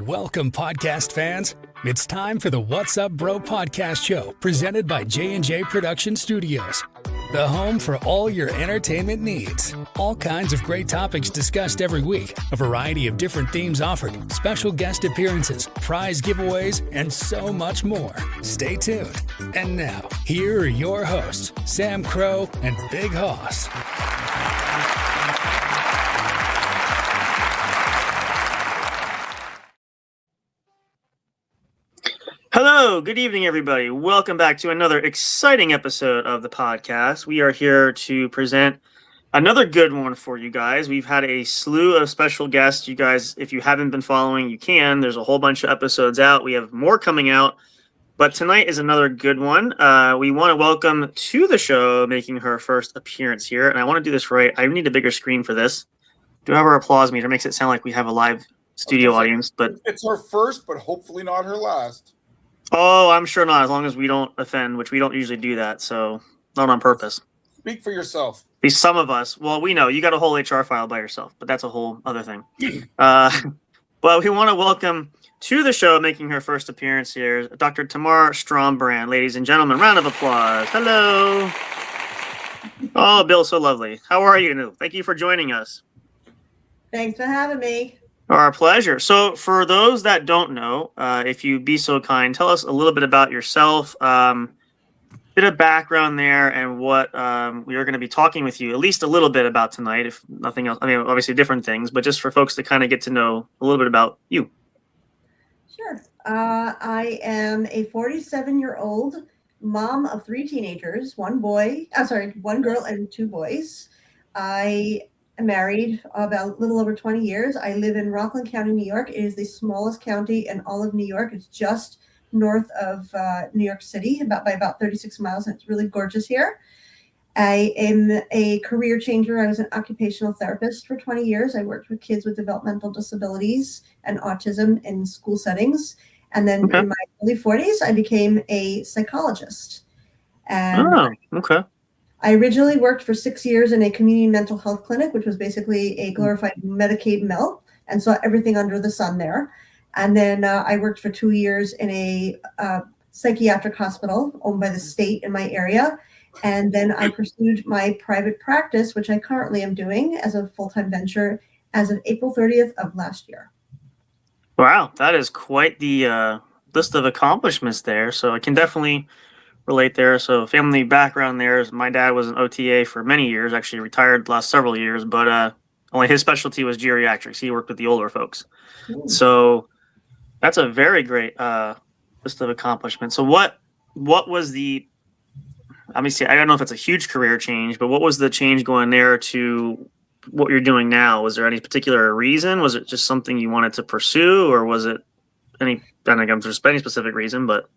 Welcome, podcast fans. It's time for the What's Up Bro podcast show, presented by J&J Production Studios, the home for all your entertainment needs. All kinds of great topics discussed every week, a variety of different themes offered, special guest appearances, prize giveaways, and so much more. Stay tuned. And now, here are your hosts, Sam Crow and Big Hoss. Hello, good evening, everybody. Welcome back to another exciting episode of the podcast. We are here to present another good one for you guys. We've had a slew of special guests. You guys, if you haven't been following, you can. There's a whole bunch of episodes out. We have more coming out, but tonight is another good one. We want to welcome to the show, making her first appearance here, and I want to do this right. I need a bigger screen for this. Do have our applause meter. Makes it sound like we have a live studio audience, but it's her first, but hopefully not her last. Oh, I'm sure not, as long as we don't offend, which we don't usually do that, so not on purpose. Speak for yourself. At least some of us. Well, we know. You got a whole HR file by yourself, but that's a whole other thing. But we want to welcome to the show, making her first appearance here, Dr. Tamar Shtrambrand. Ladies and gentlemen, round of applause. Hello. Oh, Bill, so lovely. How are you? Thank you for joining us. Thanks for having me. Our pleasure. So for those that don't know, if you'd be so kind, tell us a little bit about yourself, bit of background there, and what we are going to be talking with you at least a little bit about tonight, if nothing else. I mean, obviously different things, but just for folks to kind of get to know a little bit about you. Sure. I am a 47-year-old mom of 3 teenagers, one girl and 2 boys. I married about a little over 20 years. I live in Rockland County, New York. It is the smallest county in all of New York. It's just north of New York City, by about 36 miles, and it's really gorgeous here. I am a career changer. I was an occupational therapist for 20 years. I worked with kids with developmental disabilities and autism in school settings. And then in my early 40s, I became a psychologist. And okay. I originally worked for 6 years in a community mental health clinic, which was basically a glorified Medicaid mill, and saw everything under the sun there. And then I worked for 2 years in a psychiatric hospital owned by the state in my area. And then I pursued my private practice, which I currently am doing as a full-time venture as of April 30th of last year. Wow, that is quite the list of accomplishments there. So I can definitely relate there. So family background there is my dad was an OTA for many years, actually retired the last several years, but only his specialty was geriatrics. He worked with the older folks. Ooh. So that's a very great list of accomplishments. So what was the, obviously, I don't know if it's a huge career change, but what was the change going there to what you're doing now? Was there any particular reason? Was it just something you wanted to pursue, or was it any specific reason, but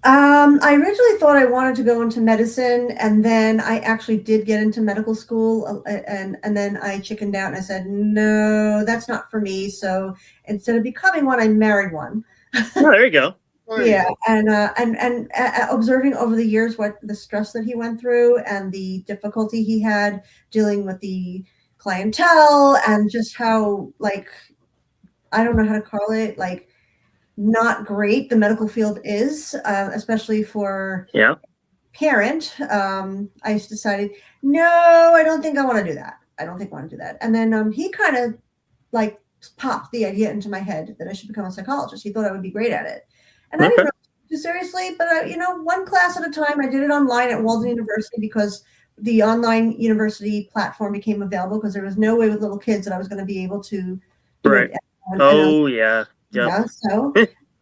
I originally thought I wanted to go into medicine, and then I actually did get into medical school, and then I chickened out and I said, no, that's not for me. So instead of becoming one, I married one. Oh, there you go. Yeah, and observing over the years what the stress that he went through and the difficulty he had dealing with the clientele, and just how, like, I don't know how to call it, like, not great the medical field is, especially for parent. I just decided, no, I don't think I want to do that. And then he kind of like popped the idea into my head that I should become a psychologist. He thought I would be great at it. And I didn't really take it too seriously, but one class at a time. I did it online at Walden University because the online university platform became available, because there was no way with little kids that I was going to be able to do it. Yep. Yeah. So,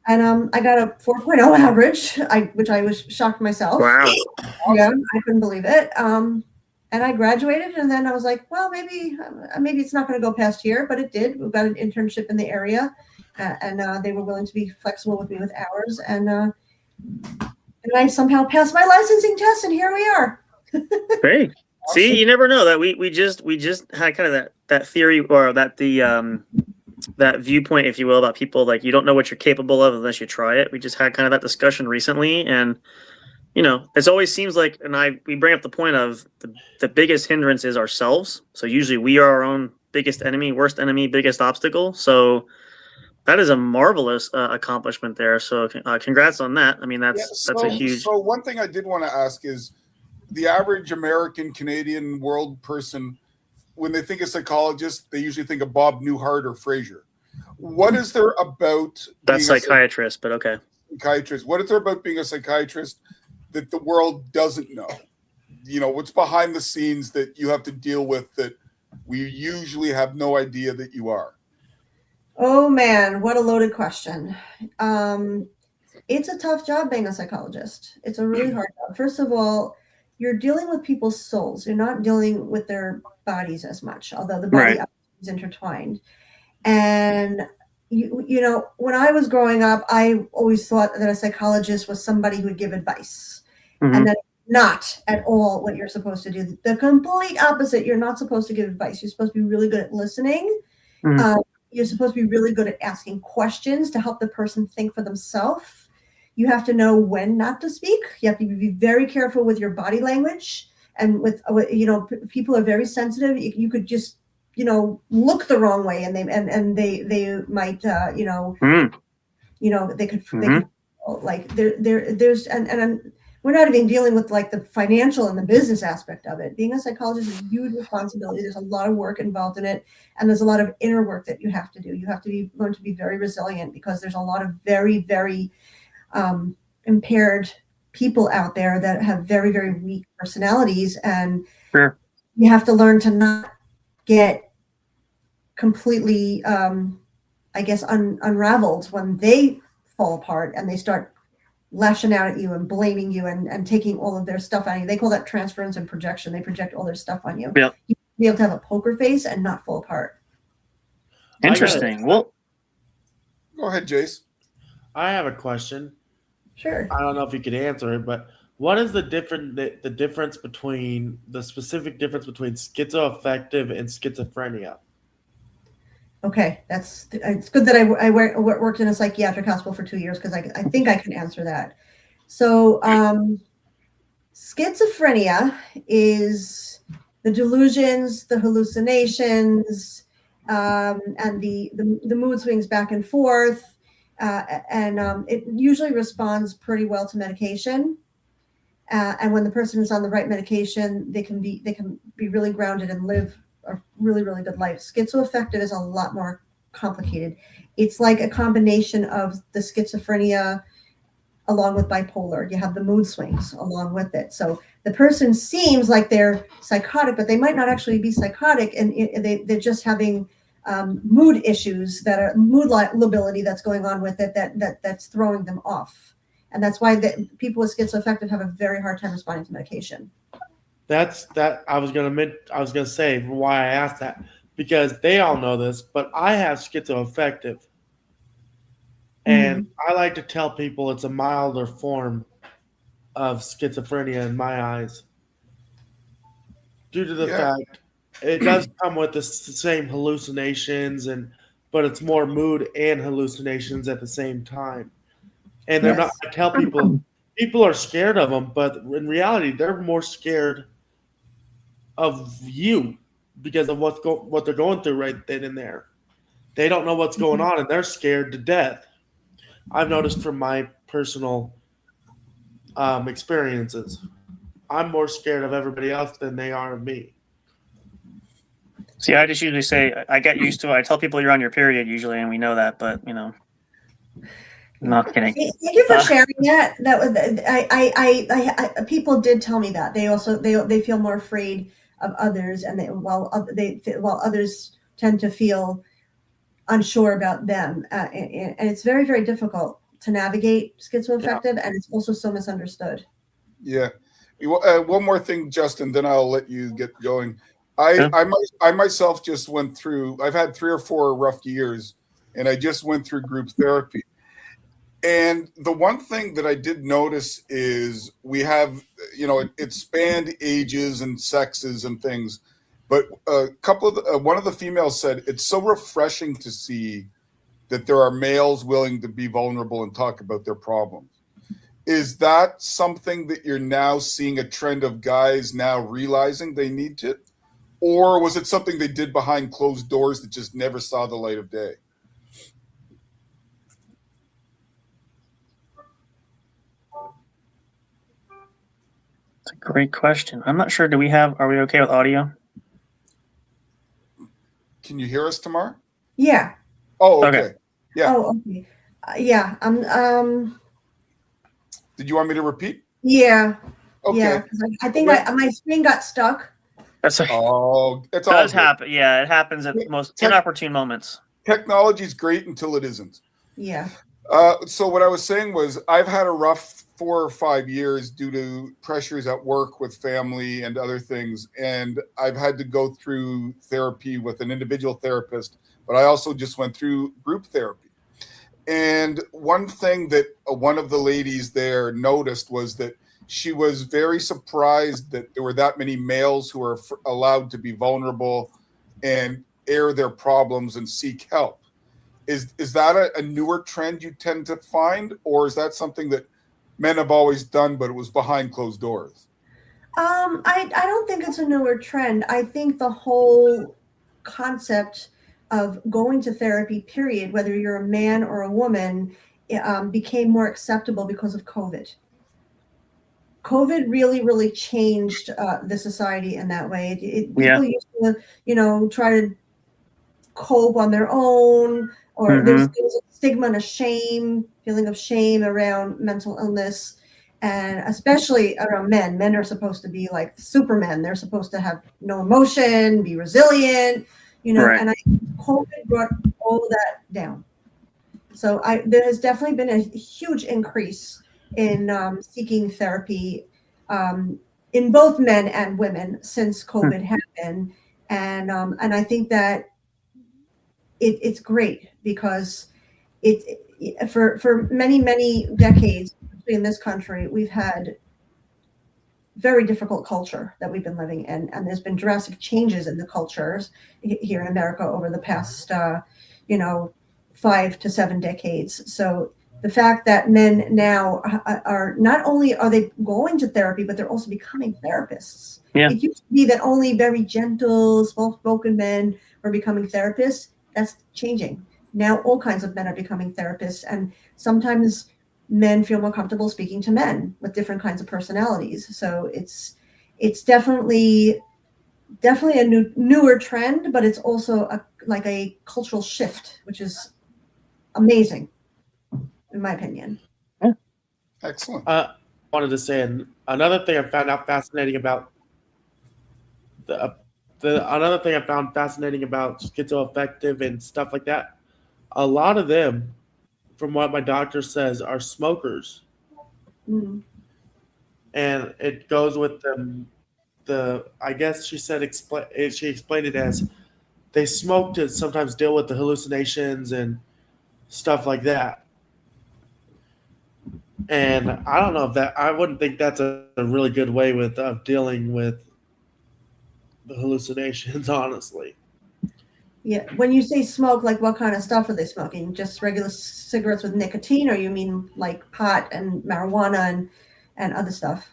and I got a 4.0 average, which I was shocked myself. Wow. Yeah, I couldn't believe it. And I graduated, and then I was like, well, maybe it's not going to go past here, but it did. We got an internship in the area, and they were willing to be flexible with me with hours, and I somehow passed my licensing test, and here we are. Great. Awesome. See, you never know that we just had kind of that theory, or that viewpoint, if you will, about people, like, you don't know what you're capable of unless you try it. We just had kind of that discussion recently, and it always seems like, and we bring up the point of the biggest hindrance is ourselves. So usually we are our own biggest enemy, worst enemy, biggest obstacle. So That is a marvelous accomplishment there. So congrats on that. I mean, that's a huge. So one thing I did want to ask is the average American, Canadian, world person, when they think of psychologist, they usually think of Bob Newhart or Fraser. What is there about That's psychiatrist, but okay. Psychiatrist. What is there about being a psychiatrist that the world doesn't know? You know, what's behind the scenes that you have to deal with that we usually have no idea that you are? Oh man, what a loaded question. It's a tough job being a psychologist. It's a really hard job. First of all, you're dealing with people's souls. You're not dealing with their bodies as much, although the body is intertwined. And you know, when I was growing up, I always thought that a psychologist was somebody who would give advice, and that's not at all what you're supposed to do. The complete opposite. You're not supposed to give advice. You're supposed to be really good at listening. You're supposed to be really good at asking questions to help the person think for themselves. You have to know when not to speak. You have to be very careful with your body language. And with you know, people are very sensitive. You could just, you know, look the wrong way, and they might you know, they could like there's and we're not even dealing with like the financial and the business aspect of it. Being a psychologist is a huge responsibility. There's a lot of work involved in it, and there's a lot of inner work that you have to do. You have to learn to be very resilient, because there's a lot of very, very impaired people out there that have very, very weak personalities, and you have to learn to not get completely, I guess, unraveled when they fall apart and they start lashing out at you and blaming you and taking all of their stuff on you. They call that transference and projection. They project all their stuff on you. You have to be able to have a poker face and not fall apart. Interesting. Well, go ahead, Jace. I have a question. Sure. I don't know if you could answer it, but what is the difference between the specific difference between schizoaffective and schizophrenia? Okay, it's good that I worked in a psychiatric hospital for 2 years, because I think I can answer that. So schizophrenia is the delusions, the hallucinations, and the mood swings back and forth, and it usually responds pretty well to medication. And when the person is on the right medication, they can be really grounded and live a really, really good life. Schizoaffective is a lot more complicated. It's like a combination of the schizophrenia along with bipolar. You have the mood swings along with it. So the person seems like they're psychotic, but they might not actually be psychotic, and they're just having mood issues, that are mood lability that's going on with it, that's throwing them off. And that's why people with schizoaffective have a very hard time responding to medication. I was gonna say why I asked that, because they all know this, but I have schizoaffective, and I like to tell people it's a milder form of schizophrenia in my eyes, due to the fact it does come with the same hallucinations, but it's more mood and hallucinations at the same time. And they're not. I tell people are scared of them, but in reality, they're more scared of you because of what they're going through right then and there. They don't know what's going on, and they're scared to death. I've noticed from my personal experiences, I'm more scared of everybody else than they are of me. See, I just usually say I get used to it. I tell people you're on your period usually, and we know that, but you know, I'm not kidding. Thank you for sharing that. That was I people did tell me that they feel more afraid of others, and while others tend to feel unsure about them, and it's very, very difficult to navigate schizoaffective, and it's also so misunderstood. Yeah. One more thing, Justin, then I'll let you get going. I myself just went through. I've had 3 or 4 rough years, and I just went through group therapy. And the one thing that I did notice is we have, you know, it spanned ages and sexes and things, but one of the females said it's so refreshing to see that there are males willing to be vulnerable and talk about their problems. Is that something that you're now seeing a trend of guys now realizing they need to, or was it something they did behind closed doors that just never saw the light of day? It's a great question. I'm not sure. Are we okay with audio? Can you hear us, Tamar? Yeah. Oh, Okay. okay. Yeah. Oh, okay. Yeah. Did you want me to repeat? Yeah. Okay. Yeah. 'Cause I think my screen got stuck. That's okay. Oh, it's all Does good. happen. Yeah, it happens at most inopportune moments. Technology's great until it isn't. Yeah. So what I was saying was I've had a rough 4 or 5 years due to pressures at work with family and other things. And I've had to go through therapy with an individual therapist, but I also just went through group therapy. And one thing that one of the ladies there noticed was that she was very surprised that there were that many males who are allowed to be vulnerable and air their problems and seek help. Is that a newer trend you tend to find, or is that something that men have always done, but it was behind closed doors? I don't think it's a newer trend. I think the whole concept of going to therapy, period, whether you're a man or a woman, became more acceptable because of COVID. COVID really, really changed the society in that way. People used to, try to cope on their own, or there's a stigma and a feeling of shame around mental illness, and especially around men. Men are supposed to be like supermen. They're supposed to have no emotion, be resilient, Right. and COVID brought all of that down. So there has definitely been a huge increase in seeking therapy in both men and women since COVID happened, and I think that it's great because for many decades in this country we've had very difficult culture that we've been living in, and there's been drastic changes in the cultures here in America over the past 5 to 7 decades. So the fact that men now are not only are they going to therapy, but they're also becoming therapists. Yeah. It used to be that only very gentle, soft-spoken men were becoming therapists. That's changing. Now all kinds of men are becoming therapists, and sometimes men feel more comfortable speaking to men with different kinds of personalities. So it's definitely a newer trend, but it's also a cultural shift, which is amazing, in my opinion. Excellent. Wanted to say another thing I found out fascinating about another thing I found fascinating about schizoaffective and stuff like that. A lot of them, from what my doctor says, are smokers, and it goes with them. I guess she said she explained it as they smoke to sometimes deal with the hallucinations and stuff like that. And I don't know if I wouldn't think that's a really good way of dealing with the hallucinations, honestly. Yeah. When you say smoke, like what kind of stuff are they smoking? Just regular cigarettes with nicotine, or you mean like pot and marijuana and other stuff?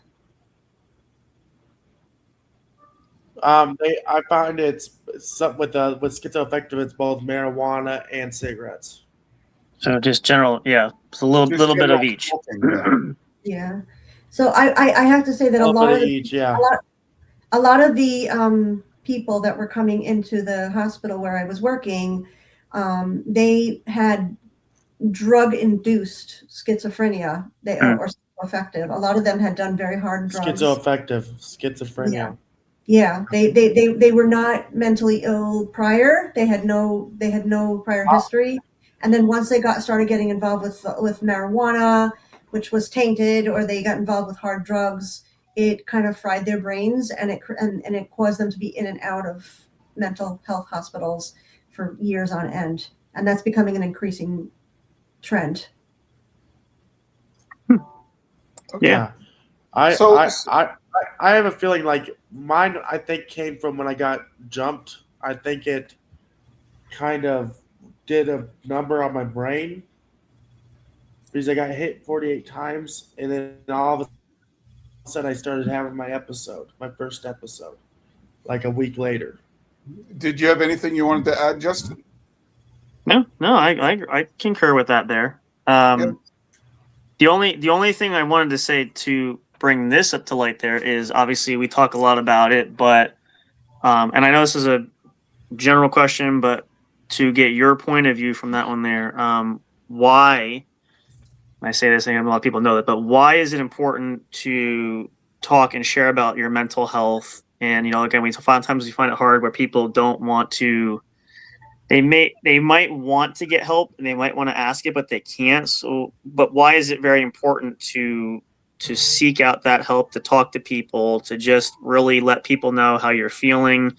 I find it's with schizoaffective, it's both marijuana and cigarettes. So just general, yeah, it's a little bit of each. Smoking, Yeah. So I have to say that a lot of the people that were coming into the hospital where I was working, they had drug-induced schizophrenia. They or schizoaffective. A lot of them had done very hard drugs. Schizoaffective, schizophrenia. Yeah. They were not mentally ill prior. They had no prior history. And then once they started getting involved with marijuana, which was tainted, or they got involved with hard drugs, it kind of fried their brains, and it caused them to be in and out of mental health hospitals for years on end. And that's becoming an increasing trend. Okay. Yeah. I have a feeling like mine, I think, came from when I got jumped. I think it kind of did a number on my brain because I got hit 48 times, and then all of a sudden I started having my first episode, like a week later. Did you have anything you wanted to add, Justin? No, I concur with that there. The only thing I wanted to say to bring this up to light there is obviously we talk a lot about it, but and I know this is a general question, but to get your point of view from that one there, why, and I say this, and a lot of people know that, but why is it important to talk and share about your mental health? And, you know, again, we sometimes we find it hard where people don't want to, they might want to get help and they might want to ask it, but they can't. So, but why is it very important to seek out that help, to talk to people, to just really let people know how you're feeling?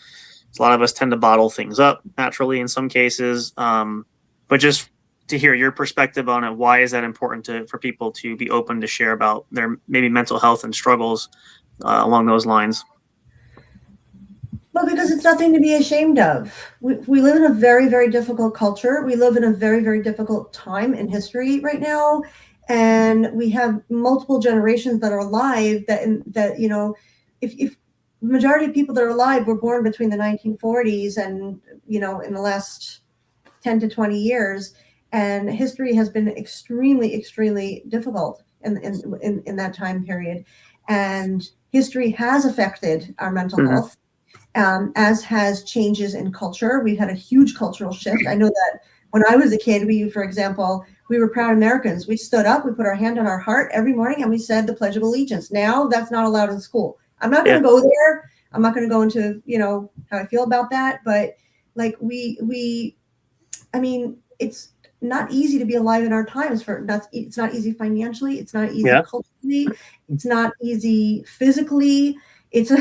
A lot of us tend to bottle things up naturally in some cases, but just to hear your perspective on it, why is that important for people to be open to share about their maybe mental health and struggles along those lines? Well, because it's nothing to be ashamed of. We live in a very, very difficult culture. We live in a very, very difficult time in history right now. And we have multiple generations that are alive that you know, if the majority of people that are alive were born between the 1940s and, you know, in the last 10 to 20 years. And history has been extremely, extremely difficult in that time period. And history has affected our mental health. As has changes in culture. We've had a huge cultural shift. I know that when I was a kid, for example, we were proud Americans. We stood up, we put our hand on our heart every morning, and we said the Pledge of Allegiance. Now that's not allowed in school. I'm not going to go there. I'm not going to go into, you know, how I feel about that. But like I mean, it's not easy to be alive in our times. It's not easy financially. It's not easy culturally. It's not easy physically. It's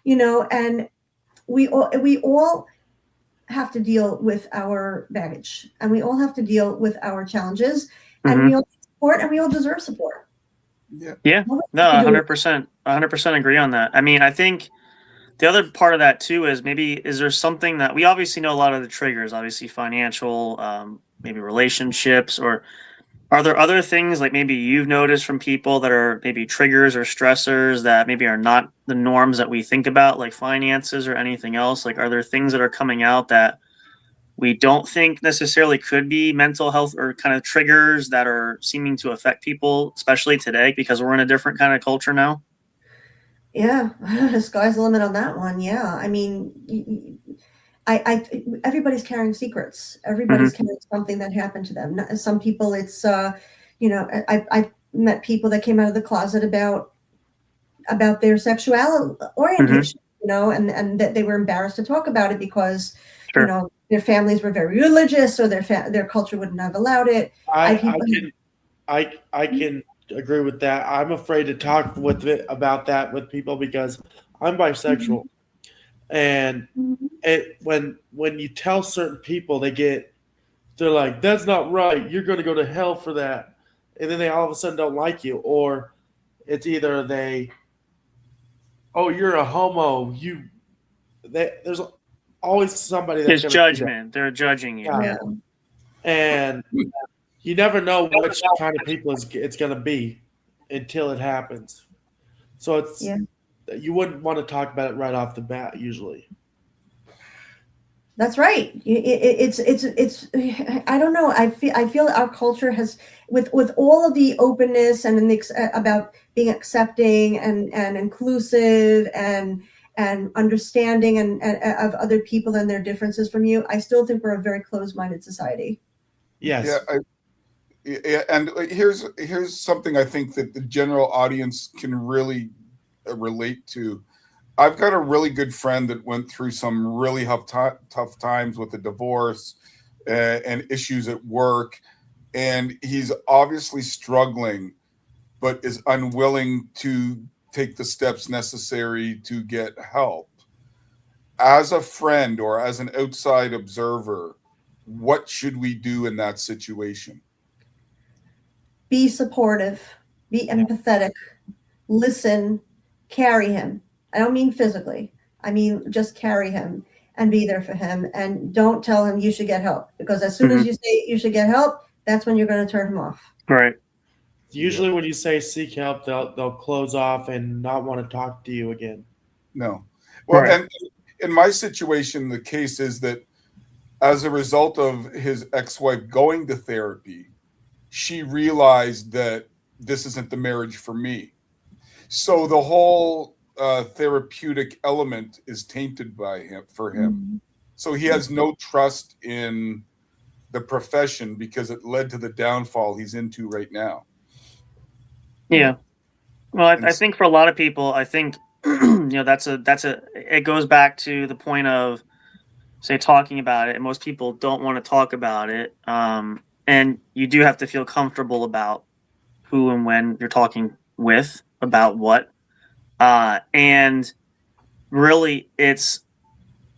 you know, and we all have to deal with our baggage, and we all have to deal with our challenges, and we all need support, and we all deserve support. Yeah. No, 100%. 100% agree on that. I mean, I think the other part of that too is is there something that we obviously know a lot of the triggers, obviously financial, maybe relationships, or are there other things like maybe you've noticed from people that are maybe triggers or stressors that maybe are not the norms that we think about, like finances or anything else? Like, are there things that are coming out that we don't think necessarily could be mental health or kind of triggers that are seeming to affect people, especially today, because we're in a different kind of culture now? Yeah, the sky's the limit on that one. Yeah, I mean, everybody's carrying secrets. Everybody's carrying something that happened to them. Some people, it's you know, I've met people that came out of the closet about their sexual orientation, you know, and that they were embarrassed to talk about it because you know, their families were very religious, or their culture wouldn't have allowed it. I can agree with that. I'm afraid to talk about that with people because I'm bisexual. And when you tell certain people, they're like, that's not right. You're going to go to hell for that. And then they all of a sudden don't like you. Or it's either you're a homo. There's always somebody that's There's judgment. They're judging you. Yeah. And you never know which kind of people it's going to be until it happens. So you wouldn't want to talk about it right off the bat usually. That's right. It's I don't know. I feel our culture has, with all of the openness and about being accepting and inclusive and understanding and of other people and their differences from you. I still think we're a very closed-minded society. Yes. Yeah, and here's something I think that the general audience can really relate to. I've got a really good friend that went through some really tough times with a divorce and issues at work, and he's obviously struggling, but is unwilling to take the steps necessary to get help. As a friend or as an outside observer, what should we do in that situation? Be supportive, be empathetic, listen, carry him. I don't mean physically. I mean just carry him and be there for him. And don't tell him you should get help, because as soon as you say you should get help, that's when you're going to turn him off. Right. Usually when you say seek help, they'll close off and not want to talk to you again. No. Well, and in my situation, the case is that as a result of his ex-wife going to therapy, she realized that this isn't the marriage for me. So the whole therapeutic element is tainted by him for him. Mm-hmm. So he has no trust in the profession because it led to the downfall he's into right now. Yeah. Well, I think for a lot of people, I think it goes back to the point of, say, talking about it, and most people don't want to talk about it. And you do have to feel comfortable about who and when you're talking with about what. And really, it's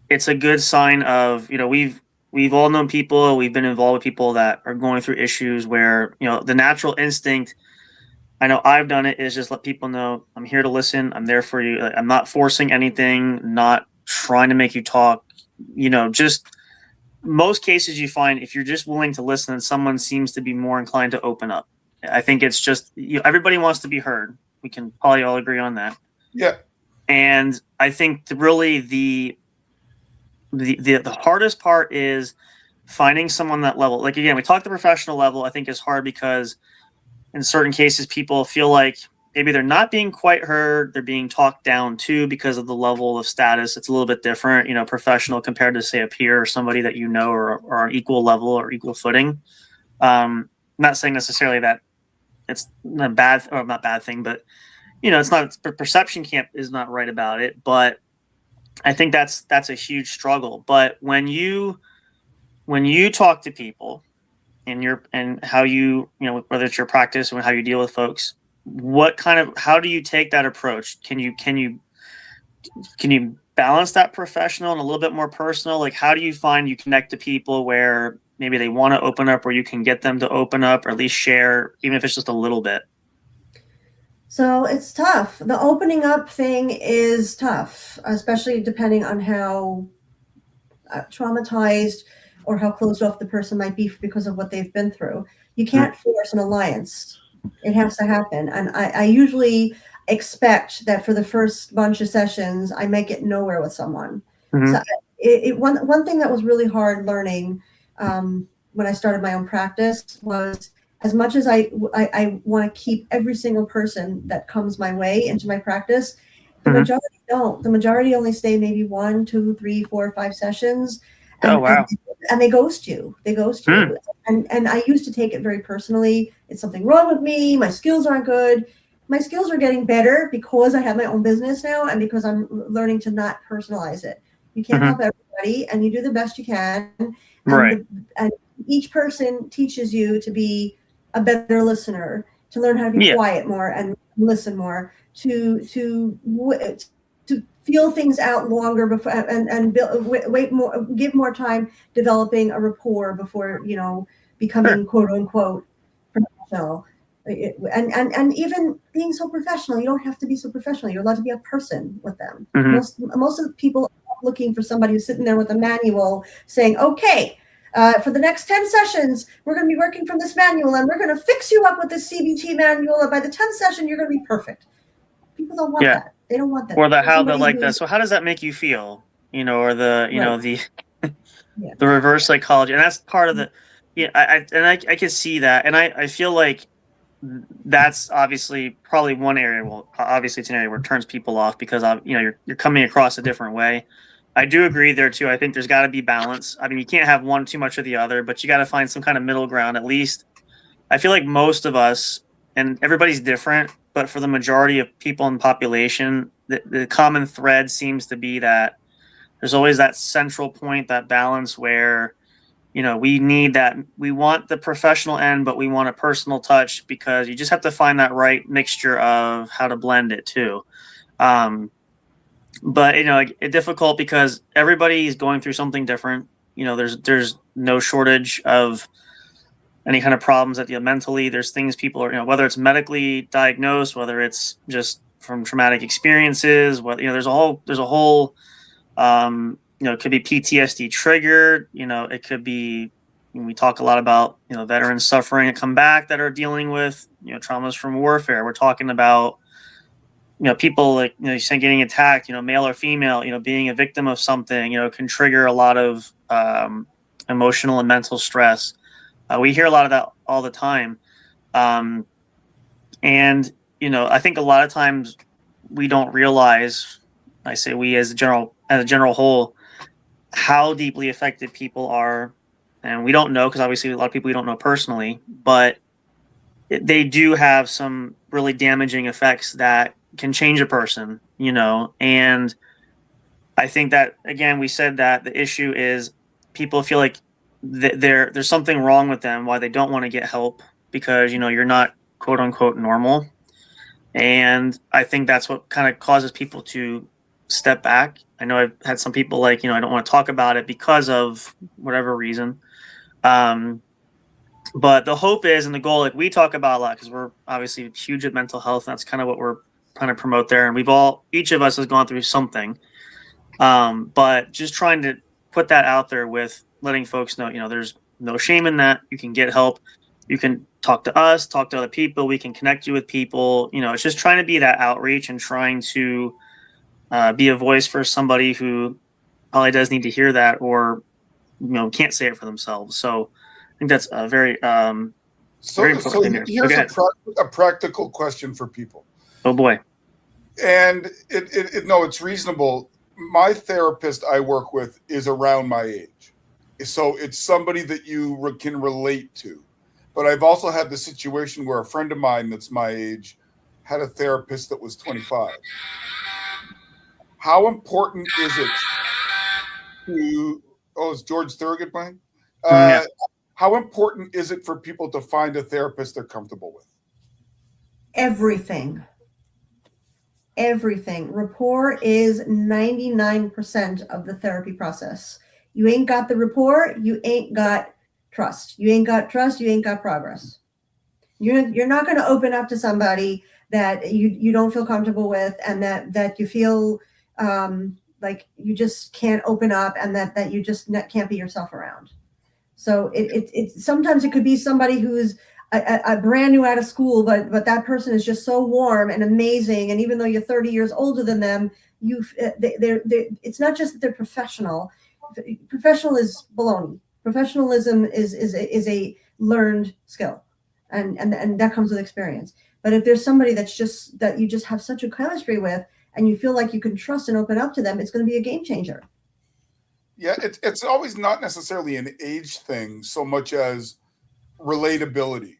a good sign of, we've all known people, we've been involved with people that are going through issues where, the natural instinct, I know I've done it, is just let people know I'm here to listen. I'm there for you. I'm not forcing anything, not trying to make you talk. Just most cases you find if you're just willing to listen, and someone seems to be more inclined to open up. I think it's just, everybody wants to be heard. We can probably all agree on that. Yeah. And I think really the hardest part is finding someone that level. Like, again, we talked the professional level, I think is hard because in certain cases, people feel like maybe they're not being quite heard. They're being talked down to because of the level of status. It's a little bit different, professional compared to, say, a peer or somebody that or on equal level or equal footing. Not saying necessarily that it's a bad or not bad thing, but it's not, perception is not right about it. But I think that's a huge struggle. But when you talk to people, and how whether it's your practice or how you deal with folks, how do you take that approach? Can you balance that professional and a little bit more personal? Like, how do you find you connect to people where maybe they want to open up, or you can get them to open up, or at least share, even if it's just a little bit? So it's tough. The opening up thing is tough, especially depending on how traumatized or how closed off the person might be because of what they've been through. You can't force an alliance. It has to happen. And I usually expect that for the first bunch of sessions, I might get nowhere with someone. Mm-hmm. So one thing that was really hard learning when I started my own practice was, as much as I want to keep every single person that comes my way into my practice, the majority don't. The majority only stay maybe 1, 2, 3, 4, 5 sessions. Oh, wow. And they ghost you. And I used to take it very personally. It's something wrong with me. My skills aren't good. My skills are getting better because I have my own business now, and because I'm learning to not personalize it. You can't help everybody, and you do the best you can. Right. And each person teaches you to be a better listener, to learn how to be quiet more and listen more, to feel things out longer before and wait more, give more time developing a rapport before becoming quote unquote professional. And even being so professional, you don't have to be so professional. You're allowed to be a person with them. Most of the people are looking for somebody who's sitting there with a manual saying, okay, for the next 10 sessions, we're going to be working from this manual, and we're going to fix you up with this CBT manual, and by the 10th session, you're going to be perfect. People don't want that. They don't want that. Or how they're like that. So how does that make you feel? Or the the reverse psychology, and that's part of the. I can see that, and I feel like that's obviously probably one area. Well, obviously it's an area where it turns people off because you're coming across a different way. I do agree there too. I think there's got to be balance. I mean, you can't have one too much of the other, but you got to find some kind of middle ground. At least I feel like most of us, and everybody's different, but for the majority of people in the population, the common thread seems to be that there's always that central point, that balance where, we need that. We want the professional end, but we want a personal touch, because you just have to find that right mixture of how to blend it too. But it's difficult because everybody is going through something different. There's no shortage of any kind of problems that mentally. There's things people are, whether it's medically diagnosed, whether it's just from traumatic experiences, there's a whole it could be PTSD triggered. It could be, we talk a lot about, veterans suffering and come back that are dealing with, traumas from warfare. We're talking about, people like, saying getting attacked, male or female, being a victim of something, can trigger a lot of emotional and mental stress. We hear a lot of that all the time. And I think a lot of times we don't realize, I say we as a general whole, how deeply affected people are. And we don't know, because obviously a lot of people we don't know personally, but they do have some really damaging effects that can change a person, and I think that, again, we said that the issue is people feel like there's something wrong with them, why they don't want to get help, because, you're not quote unquote normal. And I think that's what kind of causes people to step back. I know I've had some people like, I don't want to talk about it because of whatever reason. But the hope is, and the goal, like we talk about a lot, because we're obviously huge at mental health. And that's kind of what we're trying to promote there. And each of us has gone through something. But just trying to put that out there with letting folks know, there's no shame in that. You can get help. You can talk to us, talk to other people. We can connect you with people. It's just trying to be that outreach and trying to be a voice for somebody who probably does need to hear that, or, can't say it for themselves. So I think that's a very, very important thing there. Here's a practical question for people. Oh boy. And it's reasonable. My therapist I work with is around my age. So it's somebody that you can relate to. But I've also had the situation where a friend of mine that's my age had a therapist that was 25. How important is it is George Thorogood playing? Yeah. How important is it for people to find a therapist they're comfortable with? Everything. Rapport is 99% of the therapy process. You ain't got the rapport, you ain't got trust. You ain't got trust, you ain't got progress. You're not going to open up to somebody that you don't feel comfortable with, and that you feel like you just can't open up, and that you just can't be yourself around. So it sometimes it could be somebody who's a brand new out of school, but that person is just so warm and amazing. And even though you're 30 years older than them, it's not just that they're professional. Professional is baloney. Professionalism is a learned skill, and that comes with experience. But if there's somebody that you just have such a chemistry with, and you feel like you can trust and open up to them, it's going to be a game changer. Yeah, it's always not necessarily an age thing so much as relatability.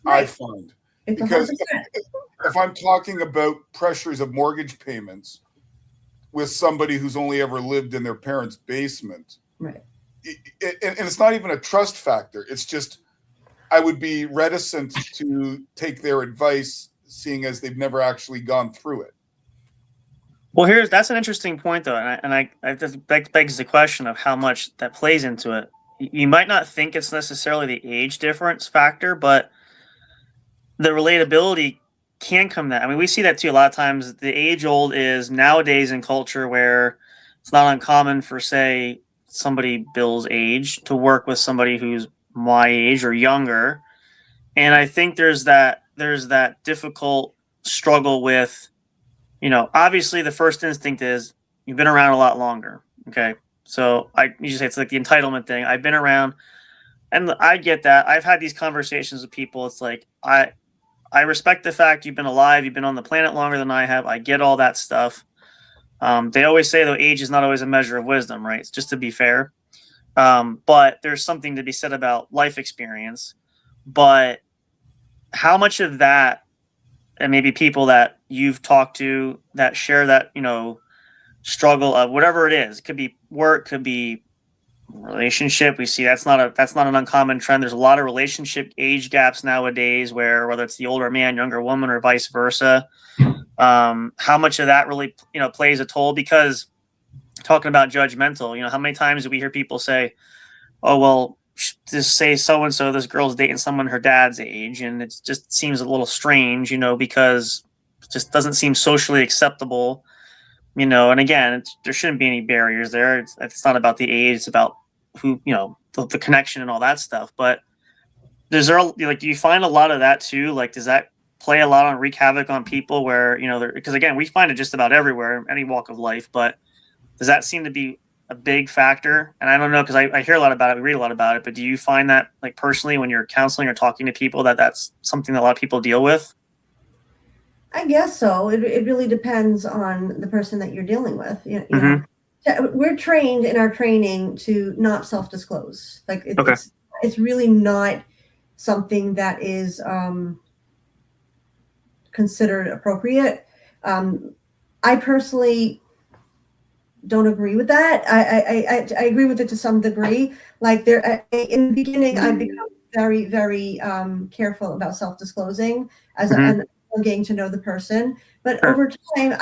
Right. I find, because if I'm talking about pressures of mortgage payments with somebody who's only ever lived in their parents' basement, right, and it's not even a trust factor. It's just I would be reticent to take their advice, seeing as they've never actually gone through it. Well, that's an interesting point, though, and I that begs the question of how much that plays into it. You might not think it's necessarily the age difference factor, but the relatability can come that. I mean, we see that too a lot of times. The age old is nowadays in culture where it's not uncommon for, say, somebody Bill's age to work with somebody who's my age or younger, and I think there's that difficult struggle with, obviously the first instinct is you've been around a lot longer. Okay. So you just say it's like the entitlement thing. I've been around, and I get that. I've had these conversations with people. It's like, I respect the fact you've been alive. You've been on the planet longer than I have. I get all that stuff. They always say, though, age is not always a measure of wisdom, right? It's just to be fair. But there's something to be said about life experience. But how much of that, and maybe people that you've talked to that share that, struggle of whatever it is, it could be work, could be relationship. We see that's not an uncommon trend. There's a lot of relationship age gaps nowadays, whether it's the older man, younger woman, or vice versa. How much of that really, plays a toll? Because talking about judgmental, how many times do we hear people say, oh, well, just say so-and-so, this girl's dating someone her dad's age, and it just seems a little strange, because it just doesn't seem socially acceptable, and again, there shouldn't be any barriers there. It's not about the age, it's about who, the connection and all that stuff. But do you find a lot of that too? Like, does that play a lot on, wreak havoc on people where, because again, we find it just about everywhere, any walk of life, but does that seem to be a big factor? And I don't know, because I hear a lot about it, we read a lot about it, but do you find that, like, personally when you're counseling or talking to people, that's something that a lot of people deal with? I guess so. It really depends on the person that you're dealing with. Mhm. We're trained in our training to not self-disclose. Like Okay. it's really not something that is considered appropriate. I personally don't agree with that. I agree with it to some degree. Like in the beginning, I've become very, very careful about self-disclosing Mhm. and getting to know the person. But Sure. over time,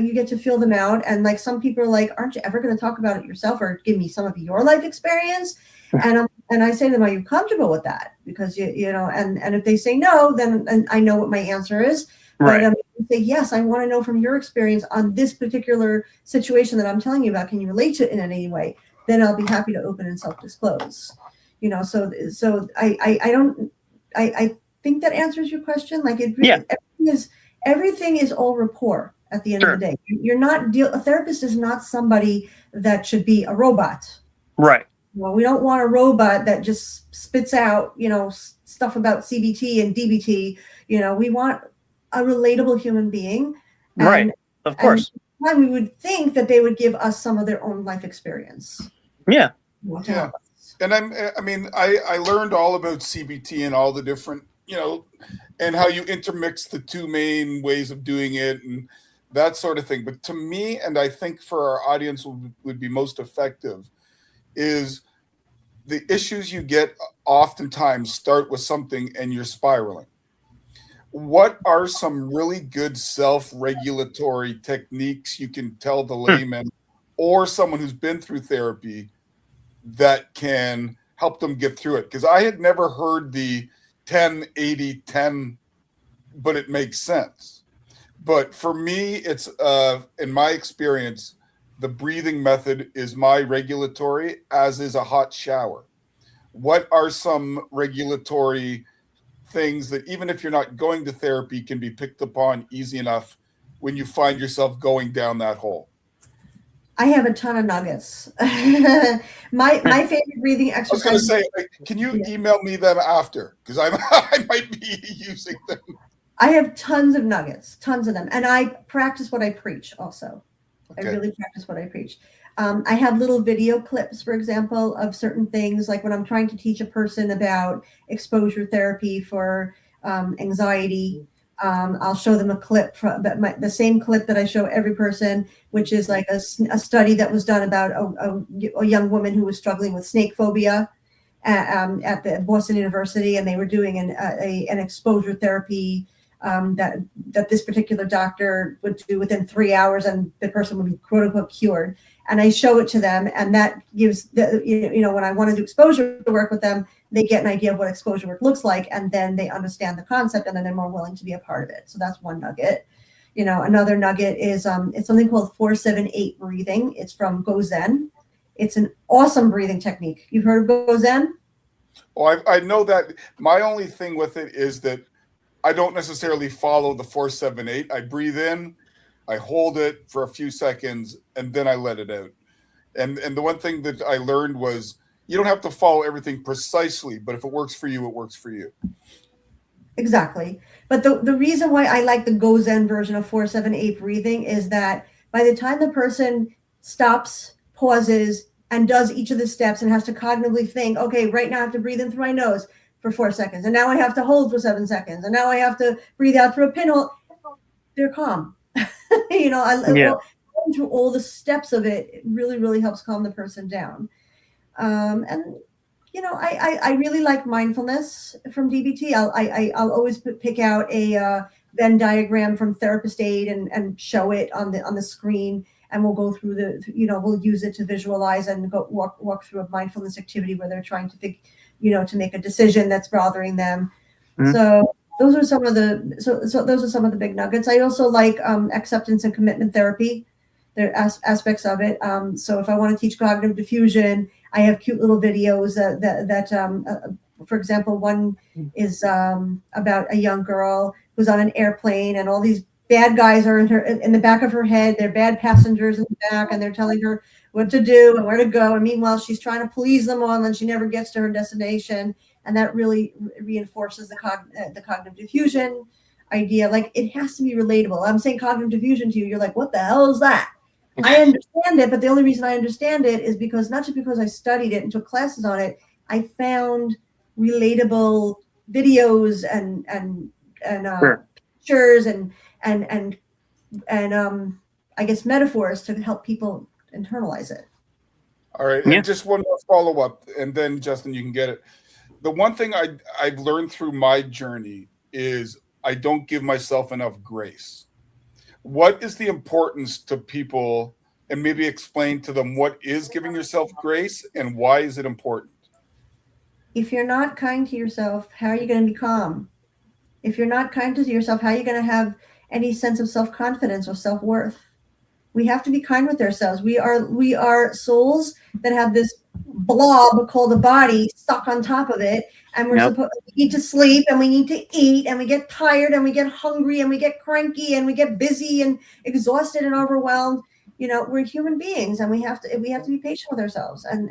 you get to feel them out. And like some people are like, "Aren't you ever going to talk about it yourself or give me some of your life experience?" And I say to them, "Are you comfortable with that?" Because and if they say no, then and I know what my answer is. But Right. say, yes, I want to know from your experience on this particular situation that I'm telling you about. Can you relate to it in any way? Then I'll be happy to open and self-disclose. So I don't I think that answers your question. Like Yeah. everything is all rapport at the end of the Sure. day. A therapist is not somebody that should be a robot. Right. Well, we don't want a robot that just spits out, stuff about CBT and DBT. We want a relatable human being, Right. and Of and course. we would think that they would give us some of their own life experience. Yeah. To Yeah. help us. And I learned all about CBT and all the different, and how you intermix the two main ways of doing it and that sort of thing. But to me, and I think for our audience would be most effective, is the issues you get oftentimes start with something and you're spiraling. What are some really good self-regulatory techniques you can tell the Hmm. layman or someone who's been through therapy that can help them get through it? Because I had never heard the 10-80-10, but it makes sense. But for me, it's in my experience, the breathing method is my regulatory, as is a hot shower. What are some regulatory things that, even if you're not going to therapy, can be picked upon easy enough when you find yourself going down that hole? I have a ton of nuggets. My favorite breathing I was going to exercise. say, can you Yeah. email me them after? Because I might be using them. I have tons of nuggets, tons of them, and I practice what I preach. Also, I Okay. really practice what I preach. I have little video clips, for example, of certain things, like when I'm trying to teach a person about exposure therapy for anxiety. I'll show them a clip from the same clip that I show every person, which is like a study that was done about a young woman who was struggling with snake phobia at the Boston University, and they were doing an exposure therapy that this particular doctor would do within 3 hours, and the person would be quote unquote cured. And I show it to them, and that gives when I want to do exposure work with them, they get an idea of what exposure work looks like, and then they understand the concept, and then they're more willing to be a part of it. So that's one nugget. Another nugget is it's something called 4-7-8 breathing. It's from Go Zen. It's an awesome breathing technique. You've heard of Go Zen? Well, I know that. My only thing with it is that I don't necessarily follow the 4-7-8. I breathe in, I hold it for a few seconds, and then I let it out. And the one thing that I learned was you don't have to follow everything precisely, but if it works for you, it works for you. Exactly. But the reason why I like the Go Zen version of 4-7-8 breathing is that by the time the person stops, pauses, and does each of the steps and has to cognitively think, okay, right now I have to breathe in through my nose for 4 seconds, and now I have to hold for 7 seconds, and now I have to breathe out through a pinhole, they're calm. Yeah. Going through all the steps of it really, really helps calm the person down. And I really like mindfulness from DBT. I'll always pick out a Venn diagram from Therapist Aid and show it on the screen, and we'll go through we'll use it to visualize and go walk through a mindfulness activity where they're trying to think, to make a decision that's bothering them. Mhm. So those are some of the big nuggets. I also like acceptance and commitment therapy. There are aspects of it. So if I want to teach cognitive diffusion, I have cute little videos for example, one is about a young girl who's on an airplane, and all these bad guys are in the back of her head. They're bad passengers in the back, and they're telling her what to do and where to go. And meanwhile, she's trying to please them all, and she never gets to her destination. And that really reinforces the cognitive diffusion. idea. Like, it has to be relatable. I'm saying cognitive diffusion to you. You're like, what the hell is that? I understand it, but the only reason I understand it is because, not just because I studied it and took classes on it, I found relatable videos and Sure. pictures and I guess metaphors to help people internalize it. All right, Yeah. and just one more follow up, and then Justin, you can get it. The one thing I've learned through my journey is I don't give myself enough grace. What is the importance to people, and maybe explain to them what is giving yourself grace and why is it important? If you're not kind to yourself, how are you going to be calm? If you're not kind to yourself, how are you going to have any sense of self-confidence or self-worth? We have to be kind with ourselves. We are souls that have this blob called a body stuck on top of it, and we need to sleep, and we need to eat, and we get tired, and we get hungry, and we get cranky, and we get busy and exhausted and overwhelmed. We're human beings, and we have to be patient with ourselves, and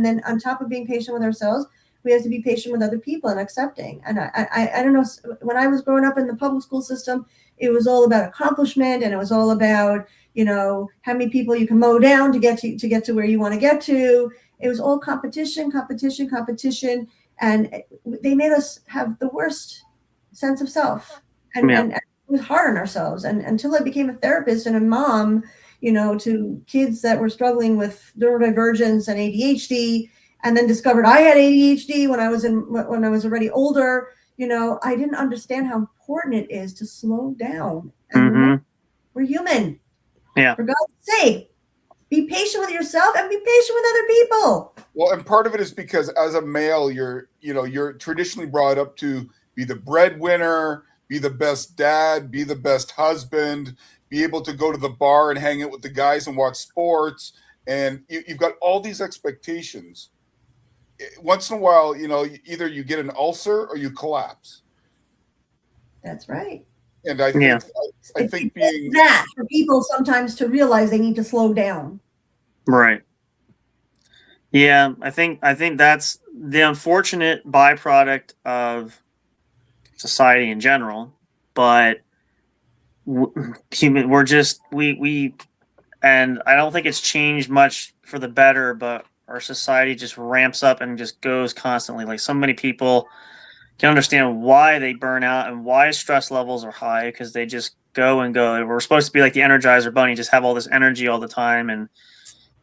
then on top of being patient with ourselves, we have to be patient with other people and accepting. And I don't know, when I was growing up in the public school system, it was all about accomplishment, and it was all about how many people you can mow down to get to where you want to get to. It was all competition, and they made us have the worst sense of self, and it was hard on ourselves. And until I became a therapist and a mom, to kids that were struggling with neurodivergence and ADHD, and then discovered I had ADHD when I was already older. I didn't understand how important it is to slow down. And remember, we're human. Yeah. For God's sake, be patient with yourself and be patient with other people. Well, and part of it is because as a male, you're traditionally brought up to be the breadwinner, be the best dad, be the best husband, be able to go to the bar and hang out with the guys and watch sports. And you've got all these expectations. Once in a while, either you get an ulcer or you collapse. That's right. And I think being that for people sometimes to realize they need to slow down. Right. Yeah, I think that's the unfortunate byproduct of society in general. But we're just we, and I don't think it's changed much for the better. But our society just ramps up and just goes constantly. Like, so many people can understand why they burn out and why stress levels are high, because they just go and go. We're supposed to be like the Energizer Bunny, just have all this energy all the time. And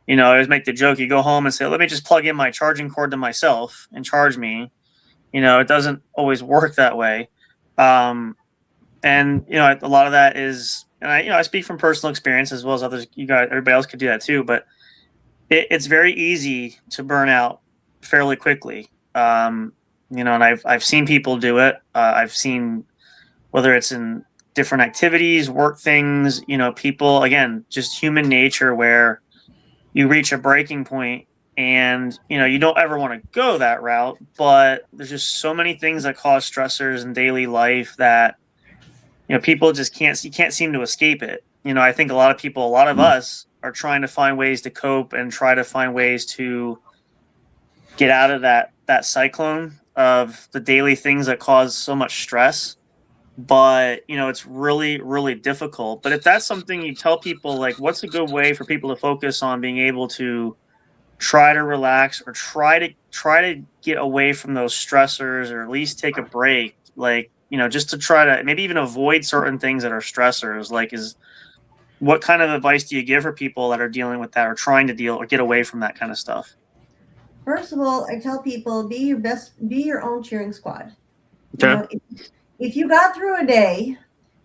I always make the joke, you go home and say, let me just plug in my charging cord to myself and charge me. It doesn't always work that way. And a lot of that is, and I speak from personal experience as well as others. Everybody else could do that too, but it's very easy to burn out fairly quickly. And I've seen people do it. I've seen, whether it's in different activities, work things, people, again, just human nature, where you reach a breaking point and, you don't ever want to go that route, but there's just so many things that cause stressors in daily life that, people just can't seem to escape it. I think a lot of us are trying to find ways to cope and try to find ways to get out of that cyclone of the daily things that cause so much stress. But, it's really, really difficult. But if that's something you tell people, like, what's a good way for people to focus on being able to try to relax or try to get away from those stressors, or at least take a break, like, just to try to maybe even avoid certain things that are stressors, like, what kind of advice do you give for people that are dealing with that or trying to deal or get away from that kind of stuff? First of all, I tell people, be your own cheering squad. Okay. If you got through a day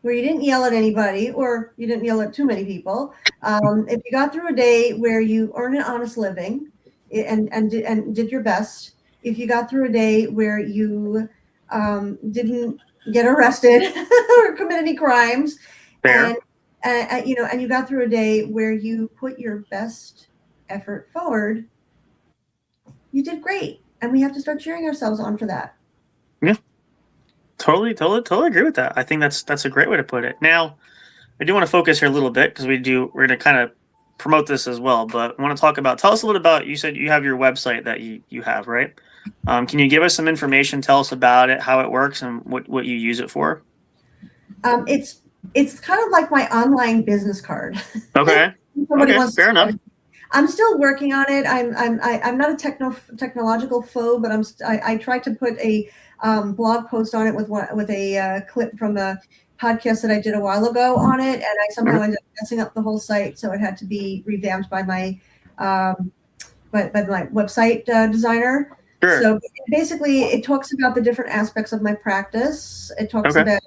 where you didn't yell at anybody, or you didn't yell at too many people, if you got through a day where you earned an honest living and did your best, if you got through a day where you didn't get arrested or commit any crimes, Fair. and you got through a day where you put your best effort forward, you did great. And we have to start cheering ourselves on for that. Yeah. Totally agree with that. I think that's a great way to put it. Now, I do want to focus here a little bit, because we're going to kind of promote this as well, but I want to tell us a little about, you said you have your website that you have, right? Can you give us some information, tell us about it, how it works, and what you use it for? It's kind of like my online business card. Okay. Somebody Okay. wants Fair enough. I'm still working on it. I'm not a technological foe, but I tried to put a blog post on it with a clip from a podcast that I did a while ago on it, and I somehow ended up messing up the whole site, so it had to be revamped by my website designer. Sure. So basically, it talks about the different aspects of my practice. It talks Okay. about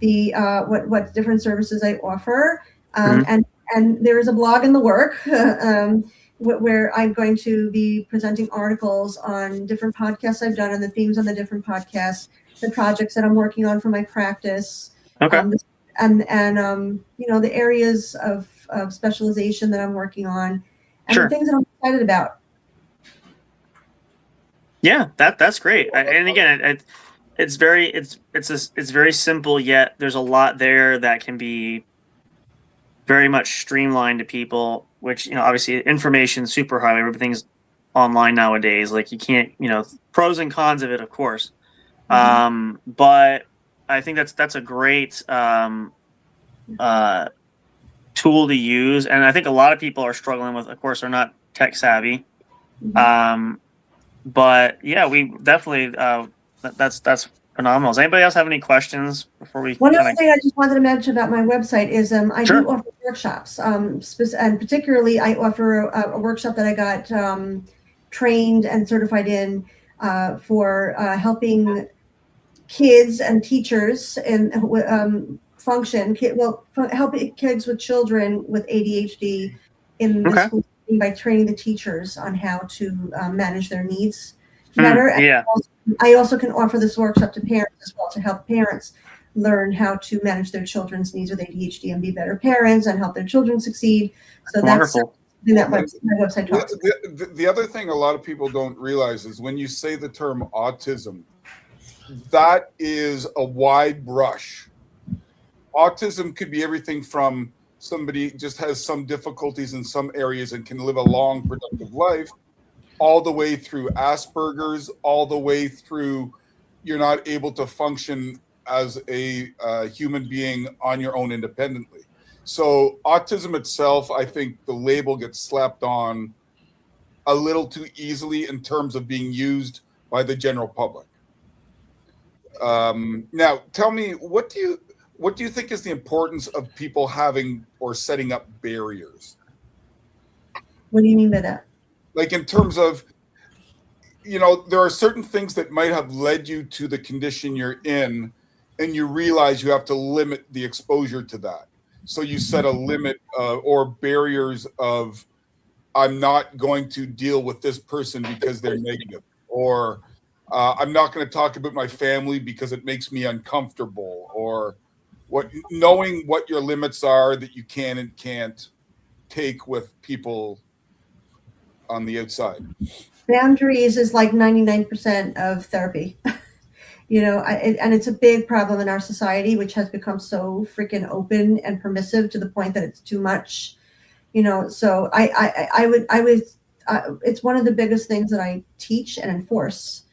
the what different services I offer, Mhm. and there is a blog in the work where I'm going to be presenting articles on different podcasts I've done and the themes on the different podcasts, the projects that I'm working on for my practice, Okay. and the areas of specialization that I'm working on, and Sure. the things that I'm excited about. Yeah, that's great. And again, it's very simple, yet there's a lot there that can be very much streamlined to people. Which obviously, information superhighway. Everything's online nowadays. Like you can't, pros and cons of it, of course. But I think that's a great tool to use, and I think a lot of people are struggling with. Of course, they're not tech savvy. But yeah, we definitely that's phenomenal. Does anybody else have any questions before we? One other thing I just wanted to mention about my website is I Sure. do offer workshops, and particularly I offer a workshop that I got trained and certified in for helping kids and teachers and function. Helping kids with children with ADHD in the school by training the teachers on how to manage their needs better. Yeah. I also can offer this workshop to parents as well to help parents learn how to manage their children's needs with ADHD and be better parents and help their children succeed. So Wonderful. That's my website talks about. The other thing a lot of people don't realize is when you say the term autism, that is a wide brush. Autism could be everything from somebody just has some difficulties in some areas and can live a long, productive life, all the way through Asperger's, all the way through you're not able to function as a human being on your own independently. So autism itself, I think the label gets slapped on a little too easily in terms of being used by the general public. Now, tell me, what do you think is the importance of people having or setting up barriers? What do you mean by that? Like in terms of, there are certain things that might have led you to the condition you're in, and you realize you have to limit the exposure to that. So you set a limit or barriers of, I'm not going to deal with this person because they're negative, or I'm not going to talk about my family because it makes me uncomfortable, or knowing what your limits are that you can and can't take with people on the outside. Boundaries is like 99% of therapy. And it's a big problem in our society, which has become so freaking open and permissive to the point that it's too much. So I would it's one of the biggest things that I teach and enforce,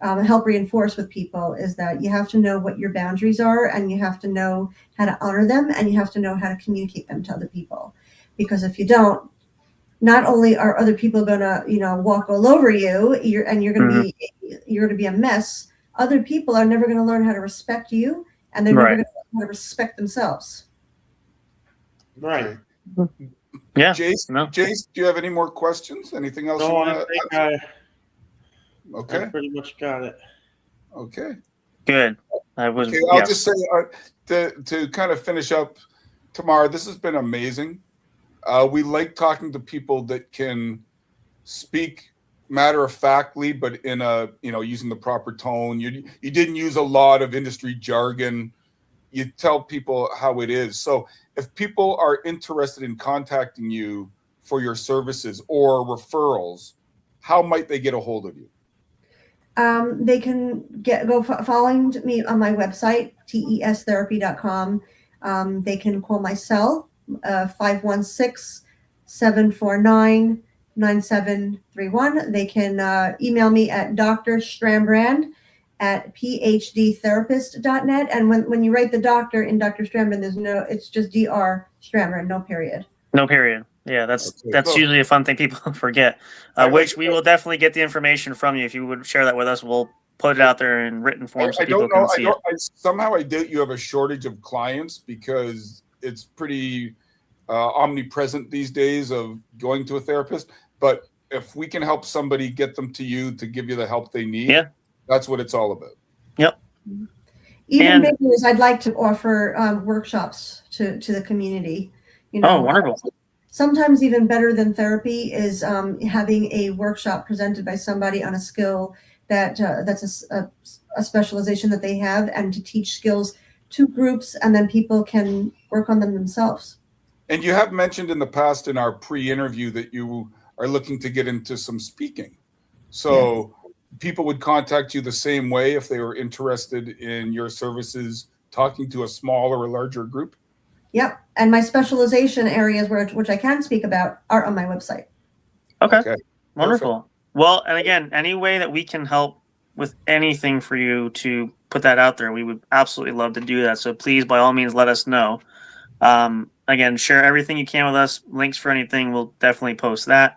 help reinforce with people, is that you have to know what your boundaries are, and you have to know how to honor them, and you have to know how to communicate them to other people. Because if you don't, not only are other people gonna, walk all over you, you're gonna be a mess. Other people are never gonna learn how to respect you, and they're never gonna learn how to respect themselves. Right. Yeah. Jace, do you have any more questions? Anything else? No, I think I pretty much got it. Okay. Good. I'll just say to kind of finish up, Tamar, this has been amazing. We like talking to people that can speak matter-of-factly, but in a, using the proper tone. You didn't use a lot of industry jargon. You tell people how it is. So if people are interested in contacting you for your services or referrals, how might they get a hold of you? They can go following me on my website, testherapy.com. They can call my cell, 516-749-9731. They can email me at Dr. Shtrambrand at phdtherapist.net. And when you write the doctor in Dr. Shtrambrand, it's just Dr. Shtrambrand, no period. No period. Yeah, that's usually a fun thing people forget, which we will definitely get the information from you. If you would share that with us, we'll put it out there in written form so people can see it. Somehow I doubt you have a shortage of clients because it's pretty omnipresent these days of going to a therapist. But if we can help somebody get them to you to give you the help they need, that's what it's all about. Yep. Even bigger is I'd like to offer workshops to the community. Wonderful. Sometimes even better than therapy is having a workshop presented by somebody on a skill that's a specialization that they have, and to teach skills to groups, and then people can work on them themselves. And you have mentioned in the past in our pre-interview that you are looking to get into some speaking. So people would contact you the same way if they were interested in your services, talking to a small or a larger group? Yep. And my specialization areas, which I can speak about, are on my website. Okay. Wonderful. Perfect. Well, and again, any way that we can help with anything for you to put that out there, we would absolutely love to do that. So please, by all means, let us know. Again, share everything you can with us. Links for anything, we'll definitely post that.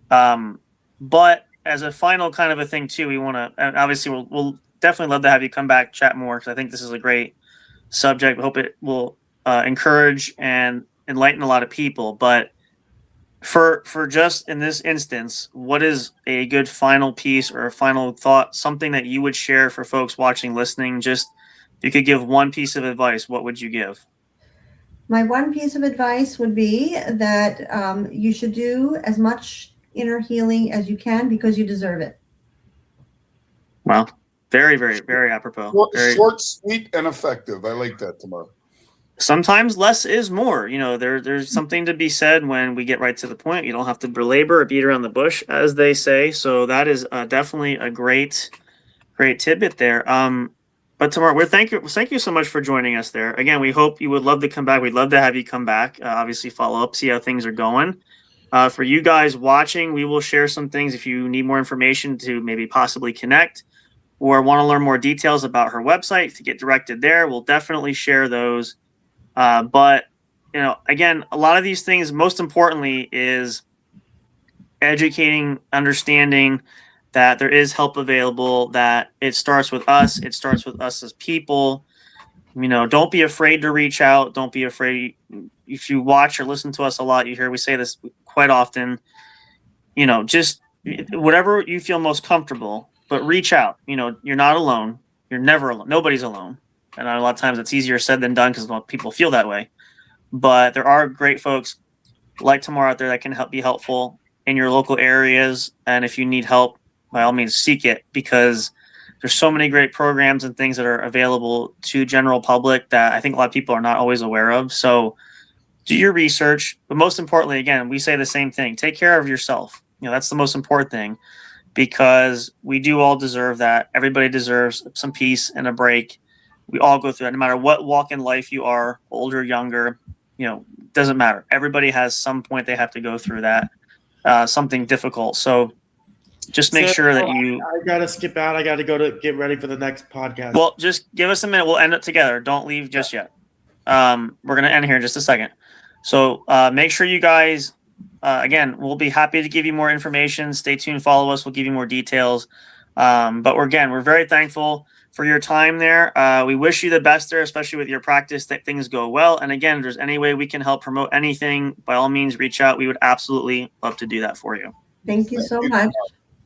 But as a final kind of a thing too, we want to, and obviously we'll definitely love to have you come back, chat more, because I think this is a great subject. We hope it will encourage and enlighten a lot of people. But for just in this instance, what is a good final piece or a final thought, something that you would share for folks watching, listening? Just if you could give one piece of advice, what would you give? My one piece of advice would be that you should do as much inner healing as you can because you deserve it. Wow. Very, very, very apropos. Short, sweet, and effective. I like that, Tamar. Sometimes less is more. There's something to be said when we get right to the point. You don't have to belabor or beat around the bush, as they say. So that is definitely a great tidbit there. But Tamar, thank you so much for joining us there. Again, we hope you would love to come back. We'd love to have you come back. Obviously, follow up, see how things are going. For you guys watching, we will share some things if you need more information to maybe possibly connect or want to learn more details about her website to get directed there. We'll definitely share those. But, again, a lot of these things, most importantly, is educating, understanding that there is help available, that it starts with us. It starts with us as people. Don't be afraid to reach out. Don't be afraid. If you watch or listen to us a lot, you hear we say this quite often, just whatever you feel most comfortable, but reach out. You're not alone. You're never alone. Nobody's alone. And a lot of times it's easier said than done because people feel that way. But there are great folks like Tamar out there that can be helpful in your local areas. And if you need help, by all means, seek it, because there's so many great programs and things that are available to general public that I think a lot of people are not always aware of. So do your research. But most importantly, again, we say the same thing. Take care of yourself. That's the most important thing, because we do all deserve that. Everybody deserves some peace and a break. We all go through that, no matter what walk in life you are, older, younger, doesn't matter. Everybody has some point they have to go through that, something difficult. So just make sure that you... I got to skip out. I got to go to get ready for the next podcast. Well, just give us a minute. We'll end it together. Don't leave just yet. We're going to end here in just a second. So make sure you guys, again, we'll be happy to give you more information. Stay tuned. Follow us. We'll give you more details. But we're very thankful for your time there. We wish you the best there, especially with your practice, that things go well. And again, if there's any way we can help promote anything, by all means, reach out. We would absolutely love to do that for you. Thank you so much.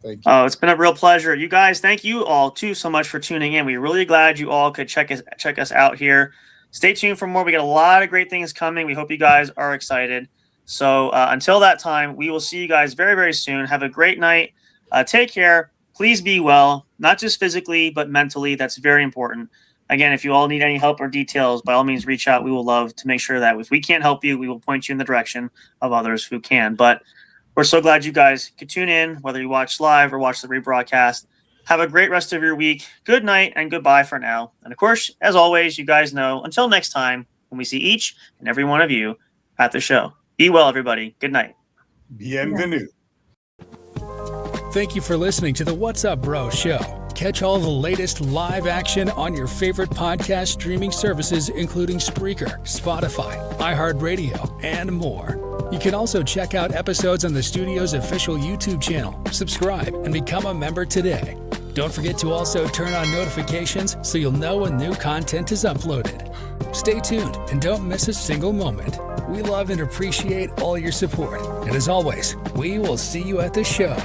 Thank you. Oh, it's been a real pleasure. You guys, thank you all too so much for tuning in. We're really glad you all could check us out here. Stay tuned for more. We got a lot of great things coming. We hope you guys are excited. So until that time, we will see you guys very, very soon. Have a great night. Take care. Please be well, not just physically, but mentally. That's very important. Again, if you all need any help or details, by all means, reach out. We will love to make sure that if we can't help you, we will point you in the direction of others who can. But we're so glad you guys could tune in, whether you watch live or watch the rebroadcast. Have a great rest of your week. Good night and goodbye for now. And of course, as always, you guys know, until next time, when we see each and every one of you at the show. Be well, everybody. Good night. Bienvenue. Thank you for listening to the What's Up Bro show. catch all the latest live action on your favorite podcast streaming services, including Spreaker, Spotify, iHeartRadio, and more. You can also check out episodes on the studio's official YouTube channel. Subscribe and become a member today. Don't forget to also turn on notifications so you'll know when new content is uploaded. Stay tuned and don't miss a single moment. We love and appreciate all your support. And as always, we will see you at the show.